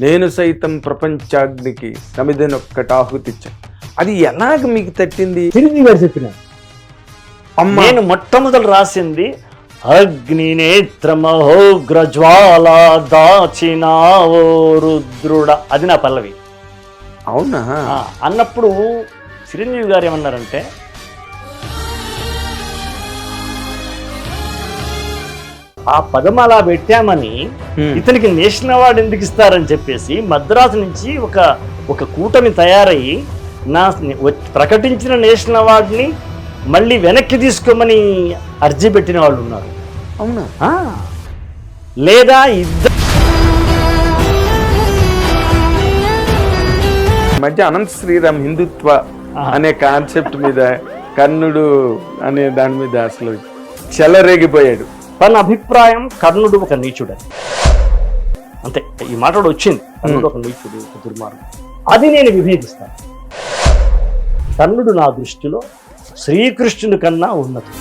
నేను సైతం ప్రపంచాగ్నికి సమిధనొక్కటాహుతిచ్చ. అది ఎలాగ మీకు తట్టింది? చిరంజీవి గారు చెప్పిన అమ్మ నేను మొట్టమొదలు రాసింది అగ్ని నేత్రమహోగ్రజ్వాల దాచినావో రుద్రుడ, అది నా పల్లవి. అవునా? అన్నప్పుడు చిరంజీవి గారు ఏమన్నారంటే, ఆ పదం అలా పెట్టామని ఇతనికి నేషనల్ అవార్డు ఎందుకు ఇస్తారని చెప్పేసి మద్రాసు నుంచి ఒక కూటమి తయారయ్యి ప్రకటించిన నేషనల్ అవార్డుని మళ్ళీ వెనక్కి తీసుకోమని అర్జీ పెట్టిన వాళ్ళు ఉన్నారు. అవునా? లేదా ఇద్దరు మధ్య అనంత శ్రీరామ్ హిందుత్వ అనే కాన్సెప్ట్ మీద, కర్ణుడు అనే దాని మీద అసలు చెలరేగిపోయాడు. తన అభిప్రాయం కర్ణుడు ఒక నీచుడని, అంతే. ఈ మాట వచ్చింది, కర్ణుడు ఒక నీచుడు, ఒక దుర్మార్గుడు. అది నేను విభేదిస్తాను. కర్ణుడు నా దృష్టిలో శ్రీకృష్ణుని కన్నా ఉన్నతుడు.